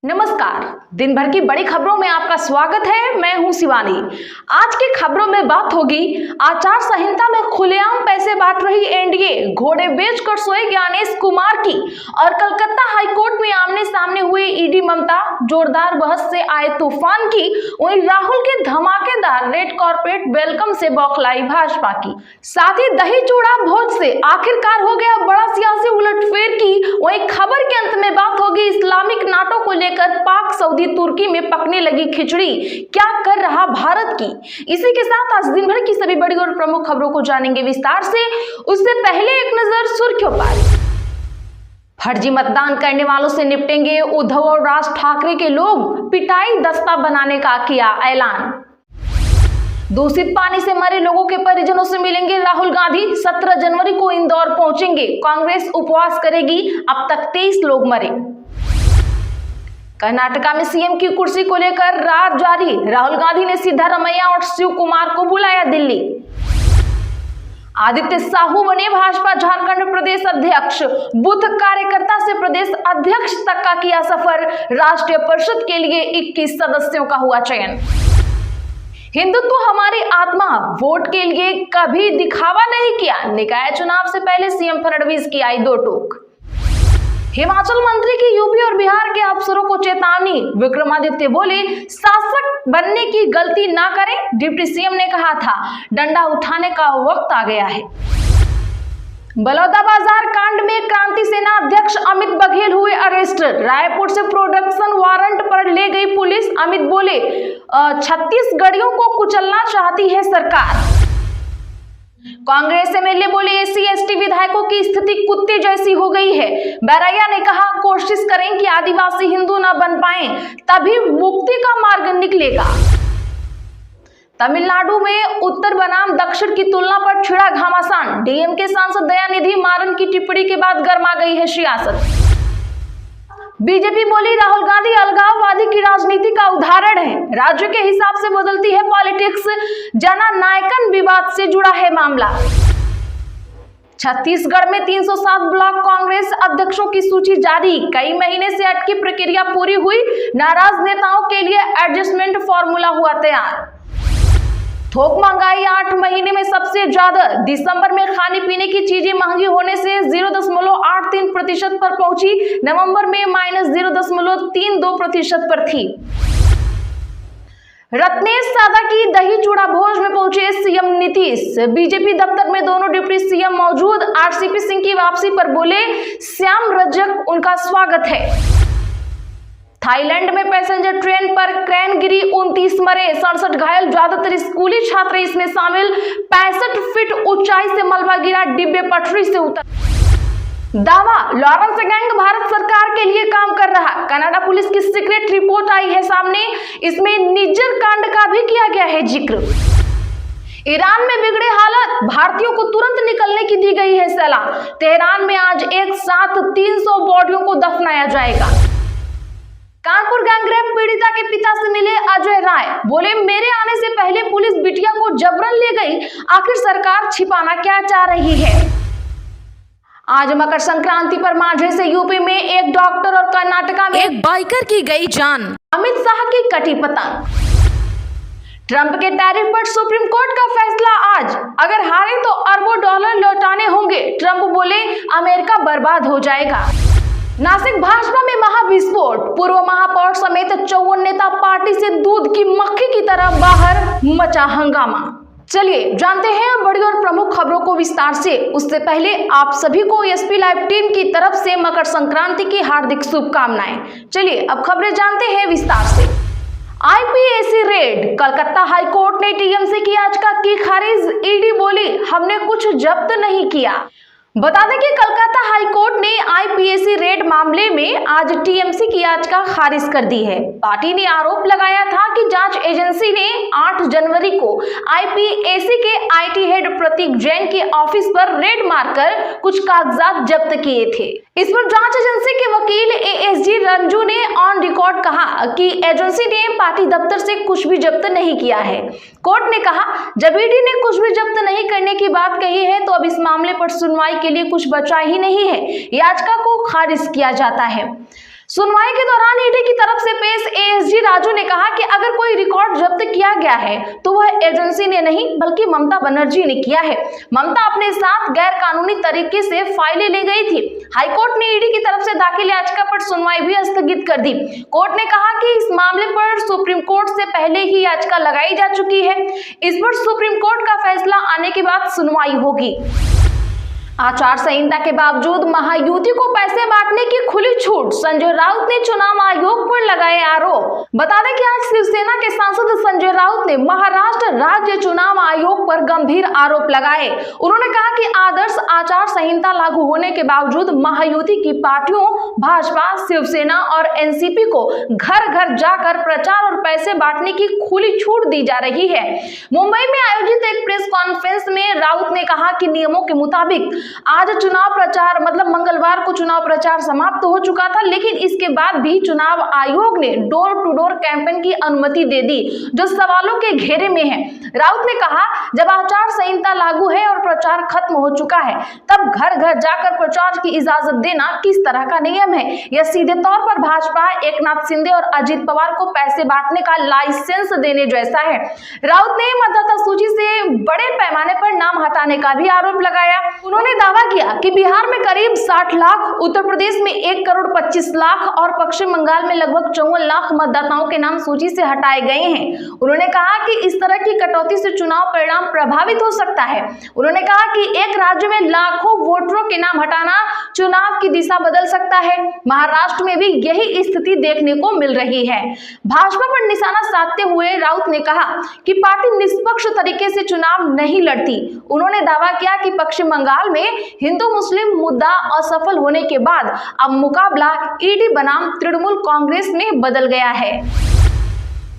नमस्कार। दिन भर की बड़ी खबरों में आपका स्वागत है। मैं हूं शिवानी। आज की खबरों में बात होगी आचार संहिता में खुलेआम पैसे बांट रही एनडीए, घोड़े बेचकर सोए ज्ञानेश कुमार की, और कलकत्ता हाईकोर्ट में आमने सामने हुए ईडी ममता, जोरदार बहस से आए तूफान की, वहीं राहुल के धमाकेदार रेड कॉर्पोरेट वेलकम से बौखलाई भाजपा की। साथ ही दही चूड़ा भोज से आखिरकार हो गया बड़ा सियासी उलटफेर की। वहीं खबर के अंत में बात होगी इस्लामिक नाटों को लेकर पाक, सऊदी, तुर्की में पकने लगी खिचड़ी, क्या कर रहा भारत की। इसी के साथ आज दिन भर की सभी बड़ी और प्रमुख खबरों को जानेंगे विस्तार से। उससे पहले एक नजर सुर्खियों पर। फर्जी मतदान करने वालों से निपटेंगे उद्धव और राज ठाकरे के लोग, पिटाई दस्ता बनाने का किया ऐलान। दूषित पानी से मरे लोगों के परिजनों से मिलेंगे राहुल गांधी, 17 जनवरी को इंदौर पहुंचेंगे। कांग्रेस उपवास करेगी, अब तक 23 लोग मरे। कर्नाटका में सीएम की कुर्सी को लेकर राज जारी, राहुल गांधी ने सिद्धारमैया और शिव कुमार को बुलाया दिल्ली। आदित्य साहू बने भाजपा झारखंड प्रदेश अध्यक्ष, बुथ कार्यकर्ता से प्रदेश अध्यक्ष तक का किया सफर, राष्ट्रीय परिषद के लिए 21 सदस्यों का हुआ चयन। हिंदुत्व हमारी आत्मा, वोट के लिए कभी दिखावा नहीं किया, निकाय चुनाव से पहले सीएम फडणवीस की आई दो टूक। हिमाचल मंत्री की यूपी और बिहार के अफसरों को चेतावनी, विक्रमादित्य बोले शासक बनने की गलती ना करें। डिप्टी सीएम ने कहा था डंडा उठाने का वक्त आ गया है। बलौदाबाजार कांड में क्रांति सेना अध्यक्ष अमित बघेल हुए अरेस्ट, रायपुर से प्रोडक्शन वारंट पर ले गई पुलिस। अमित बोले 36 को कुचलना चाहती है सरकार। कांग्रेस एमएलए बोले एससी एसटी विधायकों की स्थिति कुत्ते जैसी हो गई है। बैरैया ने कहा कोशिश करें कि आदिवासी हिंदू न बन पाएं, तभी मुक्ति का मार्ग निकलेगा। तमिलनाडु में उत्तर बनाम दक्षिण की तुलना पर छिड़ा घमासान, डीएमके सांसद दयानिधि मारन की टिप्पणी के बाद गर्मा गई है सियासत। बीजेपी बोली राहुल गांधी अलगाववादी की राजनीति का उदाहरण है, राज्य के हिसाब से बदलती है पॉलिटिक्स, जननायकन विवाद से जुड़ा है मामला। छत्तीसगढ़ में 307 ब्लॉक कांग्रेस अध्यक्षों की सूची जारी, कई महीने से अटकी प्रक्रिया पूरी हुई, नाराज नेताओं के लिए एडजस्टमेंट फॉर्मूला हुआ तैयार। थोक महंगाई 8 महीने में सबसे ज्यादा, दिसंबर में खाने पीने की चीजें महंगी होने से 0.83% पर पहुंची, नवंबर में -0.32% पर थी। रत्नेश सादा की दही चूड़ा भोज में पहुंचे सीएम नीतीश, बीजेपी दफ्तर में दोनों डिप्टी सीएम मौजूद। आरसीपी सिंह की वापसी पर बोले श्याम रजक उनका स्वागत है। थाईलैंड में पैसेंजर ट्रेन पर क्रेन गिरी, 29 मरे, 67 घायल, ज्यादातर स्कूली छात्र इसमें शामिल। 65 फीट ऊंचाई से मलबा गिरा, डिब्बे पटरी से उतर। दावा लॉरेंस गैंग भारत सरकार के लिए काम कर रहा, कनाडा पुलिस की सीक्रेट रिपोर्ट आई है सामने, इसमें निज्जर कांड का भी किया गया है जिक्र। ईरान में बिगड़े हालत, भारतीयों को तुरंत निकलने की दी गई है सलाह। तेहरान में आज एक साथ 300 बॉडियों को दफनाया जाएगा। कानपुर गैंगरेप पीड़िता के पिता से मिले अजय राय, बोले मेरे आने से पहले पुलिस बिटिया को जबरन ले गई, आखिर सरकार छिपाना क्या चाह रही है। आज मकर संक्रांति पर मांझे से यूपी में एक डॉक्टर और कर्नाटका में एक बाइकर की गई जान, अमित शाह की कटी पतंग। ट्रंप के टैरिफ पर सुप्रीम कोर्ट का फैसला आज, अगर हारे तो अरबों डॉलर लौटाने होंगे, ट्रंप बोले अमेरिका बर्बाद हो जाएगा। नासिक भाजपा में महाविस्फोट, पूर्व महापौर समेत 54 नेता पार्टी से दूध की मक्खी की तरह बाहर, मचा हंगामा। चलिए जानते हैं बड़ी और प्रमुख खबरों को विस्तार से। उससे पहले आप सभी को एसपी लाइव टीम की तरफ से मकर संक्रांति की हार्दिक शुभकामनाएं। चलिए अब खबरें जानते हैं विस्तार से। आईपीएसी रेड, कलकत्ता हाईकोर्ट ने टीएमसी की याचिका की खारिज, ईडी बोली हमने कुछ जब्त नहीं किया। बता दें कि कलकत्ता हाईकोर्ट ने आईपीएसी रेड मामले में आज टीएमसी की याचिका खारिज कर दी है। पार्टी ने आरोप लगाया था कि जांच एजेंसी ने 8 जनवरी को आईपीएसी के आईटी हेड प्रतीक जैन के ऑफिस पर रेड मारकर कुछ कागजात जब्त किए थे। इस पर जांच एजेंसी के वकील एएसजी रंजू ने ऑन रिकॉर्ड कहा कि एजेंसी ने पार्टी दफ्तर से कुछ भी जब्त नहीं किया है। कोर्ट ने कहा जब ईडी ने कुछ भी जब्त नहीं करने की बात कही है तो अब इस मामले पर सुनवाई के लिए कुछ बचा ही नहीं है, याचिका को खारिज किया जाता है। सुनवाई के दौरान ईडी की तरफ राजू ने कहा कि अगर कोई रिकॉर्ड जब्त किया गया है तो वह एजेंसी ने नहीं बल्कि ममता बनर्जी ने किया है। ममता अपने साथ गैर कानूनी तरीके से फाइलें ले गई थी। हाईकोर्ट ने ईडी की तरफ से दाखिल याचिका पर सुनवाई भी स्थगित कर दी। कोर्ट ने कहा कि इस मामले पर सुप्रीम कोर्ट से पहले ही याचिका लगाई जा चुकी है। इस पर सुप्रीम कोर्ट का फैसला आने के बाद सुनवाई होगी। आचार संहिता के बावजूद महायुति को पैसे बांटने की खुली छूट, संजय राउत ने चुनाव आयोग पर लगाए आरोप। बता दें कि आज शिवसेना के सांसद संजय राउत ने महाराष्ट्र राज्य चुनाव आयोग पर गंभीर आरोप लगाए। उन्होंने कहा कि आदर्श आचार संहिता लागू होने के बावजूद महायुति की पार्टियों भाजपा, शिवसेना और एनसीपी को घर घर जाकर प्रचार और पैसे बांटने की खुली छूट दी जा रही है। मुंबई में आयोजित एक प्रेस कॉन्फ्रेंस में राउत ने कहा कि नियमों के मुताबिक आज चुनाव प्रचार मंगलवार को चुनाव प्रचार समाप्त हो चुका था, लेकिन इसके बाद भी चुनाव आयोग ने डोर टू डोर कैंपेन की अनुमति दे दी, जो सवालों के घेरे में है। राउत ने कहा, जब आचार संहिता लागू है और प्रचार खत्म हो चुका है, तब घर घर जाकर प्रचार की इजाजत देना किस तरह का नियम है? यह सीधे तौर पर भाजपा, एकनाथ शिंदे और अजित पवार को पैसे बांटने का लाइसेंस देने जैसा है। राउत ने मतदाता सूची से बड़े पैमाने पर नाम हटाने का भी आरोप लगाया। उन्होंने दावा किया कि बिहार में करीब 60 लाख, उत्तर प्रदेश में 1 करोड़ 25 लाख और पश्चिम बंगाल में लगभग 54 लाख मतदाताओं के नाम सूची से हटाए गए हैं। उन्होंने कहा कि इस तरह की कटौती से चुनाव परिणाम प्रभावित हो सकता है। उन्होंने कहा कि एक राज्य में लाखों वोटरों के नाम हटाना चुनाव की दिशा बदल सकता है। महाराष्ट्र में भी यही स्थिति देखने को मिल रही है। भाजपा पर निशाना साधते हुए राउत ने कहा कि पार्टी निष्पक्ष तरीके से चुनाव नहीं लड़ती। उन्होंने दावा किया कि पश्चिम बंगाल में हिंदू मुस्लिम मुद्दा असफल होने के बाद अब मुकाबला ईडी बनाम तृणमूल कांग्रेस में बदल गया है।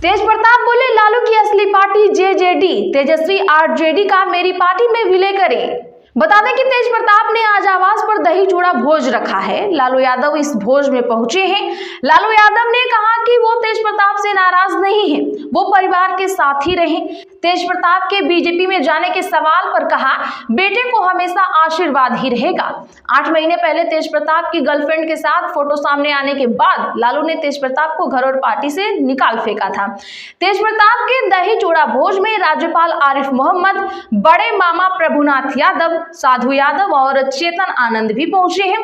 तेज प्रताप बोले, लालू की असली पार्टी जेजेडी, तेजस्वी आरजेडी का मेरी पार्टी में विलय करें। बता दें कि तेज प्रताप ने आज आवास पर दही चूड़ा भोज रखा है। लालू यादव इस भोज में पहुंचे हैं। लालू यादव ने कहा कि वो तेज प्रताप से नाराज नहीं है, वो परिवार के साथ ही रहे। तेज प्रताप के बीजेपी में जाने के सवाल पर कहा, बेटे को हमेशा आशीर्वाद ही रहेगा। 8 महीने पहले तेज प्रताप की गर्लफ्रेंड के साथ फोटो सामने आने के बाद लालू ने तेज प्रताप को घर और पार्टी से निकाल फेंका था। तेज प्रताप के दही चूड़ा भोज में राज्यपाल आरिफ मोहम्मद, बड़े मामा प्रभुनाथ यादव, साधु यादव और चेतन आनंद भी पहुंचे हैं।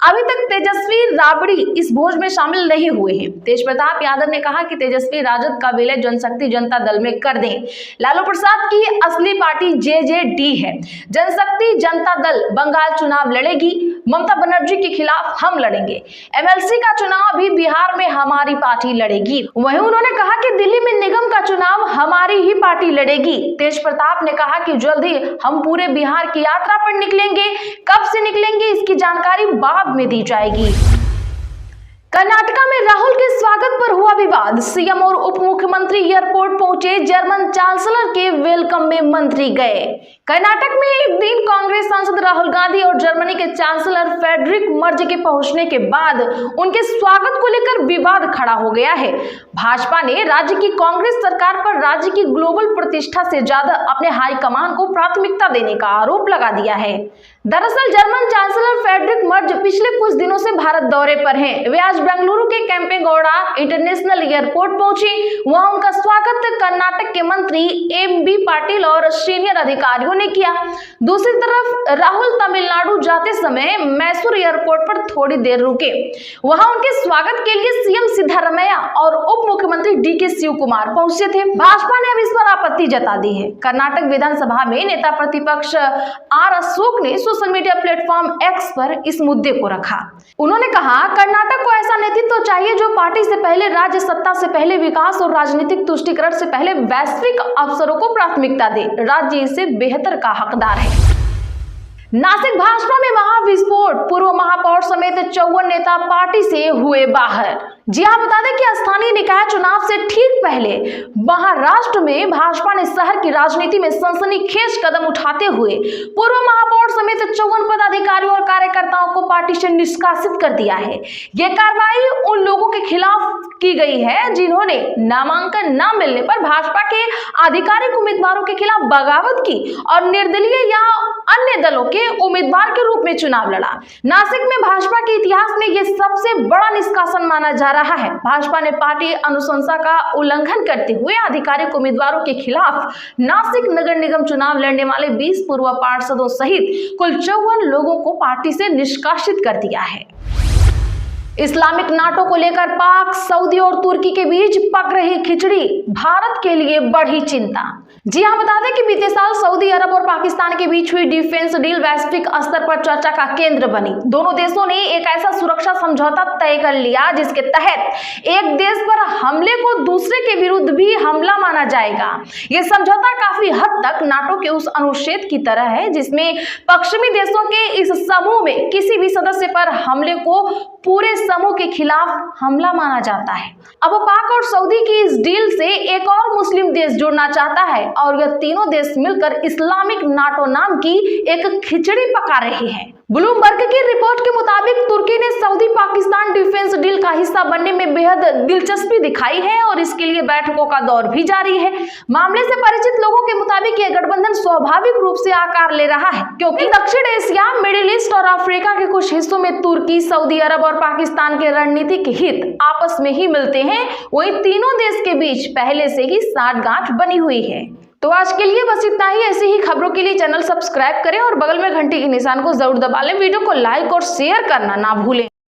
अभी तक तेजस्वी राबड़ी इस भोज में शामिल नहीं हुए हैं। तेज प्रताप यादव ने कहा कि तेजस्वी राजद का विलय जनशक्ति जनता दल में कर दें। लालू प्रसाद की असली पार्टी जेजेडी है। जनशक्ति जनता दल बंगाल चुनाव लड़ेगी, ममता बनर्जी के खिलाफ हम लड़ेंगे। एमएलसी का चुनाव भी बिहार में हमारी पार्टी लड़ेगी। वहीं उन्होंने कहा कि दिल्ली में निगम का चुनाव हमारी ही पार्टी लड़ेगी। तेज प्रताप ने कहा कि जल्द ही हम पूरे बिहार की यात्रा पर निकलेंगे। कब से निकलेंगे इसकी जानकारी बाद में दी जाएगी। कर्नाटका में राहुल के स्वागत पर हुआ विवाद। सीएम और उप मुख्यमंत्री एयरपोर्ट पहुंचे, जर्मन चांसलर के वेलकम में मंत्री गए। कर्नाटक में एक दिन कांग्रेस सांसद राहुल गांधी और जर्मनी के चांसलर फ्रेडरिक मर्ज के पहुंचने के बाद उनके स्वागत को लेकर विवाद खड़ा हो गया है। भाजपा ने राज्य की कांग्रेस सरकार पर राज्य की ग्लोबल प्रतिष्ठा से ज्यादा अपने हाईकमान को प्राथमिकता देने का आरोप लगा दिया है। दरअसल जर्मन चांसलर फ्रेडरिक मर्ज पिछले कुछ दिनों से भारत दौरे पर हैं। वे आज बेंगलुरु के केंपेगौड़ा इंटरनेशनल एयरपोर्ट पहुंचे। वहां उनका स्वागत कर्नाटक के मंत्री एम.बी. पाटिल और सीनियर अधिकारियों ने किया। दूसरी तरफ राहुल तमिलनाडु जाते समय मैसूर एयरपोर्ट पर थोड़ी देर रुके। वहां उनके स्वागत के लिए सीएम सिद्धारमैया और उप मुख्यमंत्री डी.के. शिवकुमार पहुंचे थे। भाजपा ने अब इस पर आपत्ति जता दी है। कर्नाटक विधानसभा में नेता प्रतिपक्ष आर अशोक ने सोशल मीडिया प्लेटफॉर्म एक्स पर इस मुद्दे को रखा। उन्होंने कहा, कर्नाटक को ऐसा नेतृत्व चाहिए जो पार्टी से पहले राज्य सत्ता से पहले विकास और राजनीतिक तुष्टीकरण से पहले वैश्विक अवसरों को प्राथमिकता दे। राज्य इससे बेहतर का हकदार है। नासिक भाजपा में महाविस्फोट, पूर्व महापौर समेत 54 नेता पार्टी से हुए बाहर। जी हाँ, बता दें कि स्थानीय निकाय चुनाव से ठीक पहले महाराष्ट्र में भाजपा ने शहर की राजनीति में सनसनीखेज कदम उठाते हुए पूर्व महापौर समेत 54 पदाधिकारियों और कार्यकर्ताओं को पार्टी से निष्कासित कर दिया है। यह कार्रवाई उन लोगों के खिलाफ की गई है जिन्होंने नामांकन न मिलने पर भाजपा के आधिकारिक उम्मीदवारों के खिलाफ बगावत की और निर्दलीय या अन्य दलों के उम्मीदवार के रूप में चुनाव लड़ा। नासिक में भाजपा के इतिहास में यह सबसे बड़ा निष्कासन माना जा रहा है। भाजपा ने पार्टी अनुशंसा का उल्लंघन करते हुए आधिकारिक उम्मीदवारों के खिलाफ नासिक नगर निगम चुनाव लड़ने वाले 20 पूर्व पार्षदों सहित कुल 54 लोगों को पार्टी से निष्कासित कर दिया है। इस्लामिक नाटो को लेकर पाक, सऊदी और तुर्की के बीच पक रही खिचड़ी भारत के लिए बढ़ी चिंता। जी हां, बता दें कि बीते साल सऊदी अरब और पाकिस्तान के बीच हुई डिफेंस डील वैश्विक स्तर पर चर्चा का केंद्र बनी। दोनों देशों ने एक ऐसा सुरक्षा समझौता तय कर लिया जिसके तहत एक देश पर हमले को दूसरे के विरुद्ध भी हमला माना जाएगा। यह समझौता काफी हद तक नाटो के उस अनुच्छेद की तरह है जिसमें पश्चिमी देशों के इस समूह में किसी भी सदस्य पर हमले को पूरे समूह के खिलाफ हमला माना जाता है। अब पाक और सऊदी की इस डील से एक और मुस्लिम देश जुड़ना चाहता है और यह तीनों देश मिलकर इस्लामिक नाटो नाम की एक खिचड़ी पका रहे हैं। ब्लूमबर्ग की रिपोर्ट के मुताबिक तुर्की ने सऊदी पाकिस्तान डिफेंस डील का हिस्सा बनने में बेहद दिलचस्पी दिखाई है और इसके लिए बैठकों का दौर भी जारी है। मामले से परिचित लोगों के मुताबिक यह गठबंधन स्वाभाविक रूप से आकार ले रहा है क्योंकि दक्षिण एशिया, मिडिल ईस्ट और अफ्रीका के कुछ हिस्सों में तुर्की, सऊदी अरब और पाकिस्तान के रणनीतिक हित आपस में ही मिलते हैं। वहीं तीनों देश के बीच पहले से ही साठगांठ बनी हुई है। तो आज के लिए बस इतना ही। ऐसी ही खबरों के लिए चैनल सब्सक्राइब करें और बगल में घंटी के निशान को जरूर दबा लें। वीडियो को लाइक और शेयर करना ना भूलें।